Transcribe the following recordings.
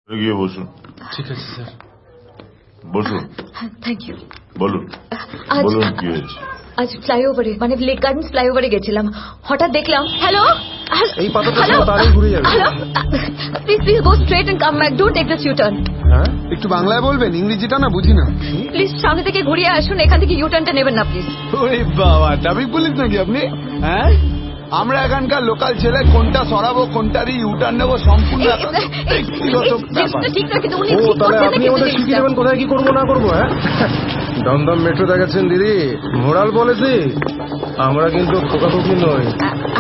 গিয়ে বসুন। ঠিক আছে স্যার। বসুন। Thank you. বলুন বলুন কি হয়েছে? আজ ফ্লাইওভারে মানে লেক গার্ডেন্স ফ্লাইওভারে গেছিলাম, হঠাৎ দেখলাম হ্যালো এই পাতাটা তাড়াতাড়ি ঘুরে যাবে। Hello please please go straight and come back, don't take this U turn. হ্যাঁ একটু বাংলায় বলবেন, ইংরেজিটা না বুঝি না। প্লিজ সামনে থেকে ঘুরিয়ে আসুন, এখান থেকে ইউ টার্নটা নেবেন না প্লিজ। ওরে বাবা, ট্রাফিক পুলিশ নাকি আপনি? হ্যাঁ, আমরা এখানকার লোকাল ছেলে, কোনটা সরাবো কোনটারই ইউটার্ন নেবো সম্পূর্ণ ব্যক্তিগত ব্যাপার। ঠিক না, কিন্তু উনি ও ঠিক তাহলে করছেন না আপনি কিন্তু আমাদের শিখিয়ে জিনিসটা। দেবেন কোথায় কি করবো না করবো। হ্যাঁ দমদম মেট্রো দেখাচ্ছেন দিদি, মোরাল পলিসি। আমরা কিন্তু খোকাখুকি নই।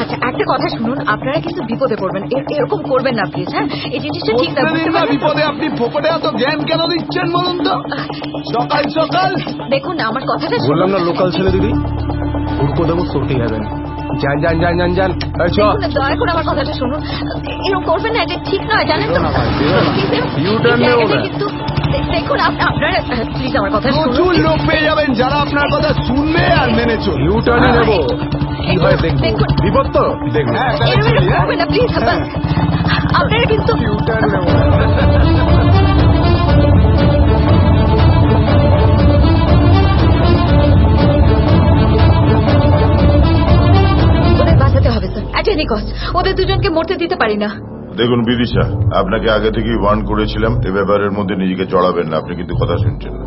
আচ্ছা একটা কথা শুনুন, আপনারা কিন্তু বিপদে পড়বেন, এরকম করবেন না প্লিজ। হ্যাঁ এই জিনিসটা ঠিক না, প্রতিদিন বুঝতে না পারছেন তো? বিপদে আপনি ফোকটে এত জ্ঞান কেন দিচ্ছেন বলুন তো? সকাল সকাল দেখুন আমার কথাটা বললাম শুনুন। না লোকাল ছেলে দিদি, হুড়কো দেবো সরটি হবেন। যান যান যান যান যান। এই চ। দেখুন, দয়া করে আমার কথাটা শুনুন, এরকম করবেন না, এটা ঠিক নয় জানেন তো। বেরো না ভাই, বেরো না। Please, U-turn এই নেবো জায়গাটা না। কিন্তু দেখুন আপনারা প্লিজ আমার কথা প্রচুর শুনুন। লোক পেয়ে যাবেন যারা আপনার কথা শুনবে আর মেনে চলবে। ইউটার্নই নেবো, কি হয় দেখবো। দেখুন। বিপদ তো দেখবো। হ্যাঁ, তাহলে এরকম চলি, হ্যাঁ? করবেন না প্লিজ। আপনারা কিন্তু ইউটার্ন নেবো। ওদের বাঁচাতে হবে স্যার, অ্যাট এনি কস্ট। ওদের দুজনকে মরতে দিতে পারি না। দেখুন বিদিশা, আপনাকে আগে থেকেই ওয়ার্ন করেছিলাম, এ ব্যাপারের মধ্যে নিজেকে জড়াবেন না। আপনি কিন্তু কথা শুনছেন না।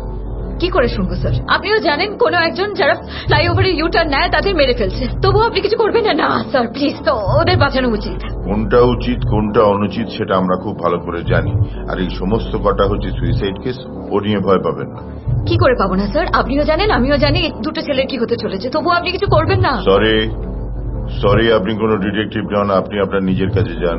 কি করে শুনবো স্যার? আপনিও জানেন কোনো একজন যারা ফ্লাইওভারে ইউটার্ন নেয় তাদের মেরে ফেলছে, তবুও আপনি কিছু করবেন না? না স্যার প্লিজ, তো ওদের বাঁচানো উচিত। কোনটা উচিত কোনটা অনুচিত সেটা আমরা খুব ভালো করে জানি, আর এই সমস্ত কটা হচ্ছে সুইসাইড কেস। ও নিয়ে ভয় পাবেন না। কি করে পাবো না স্যার? আপনিও জানেন আমিও জানি এই দুটো ছেলের কি হতে চলেছে, তবুও আপনি কিছু করবেন না? সরি আপনি কোনো ডিটেকটিভ নন, আপনি আপনার নিজের কাছে যান।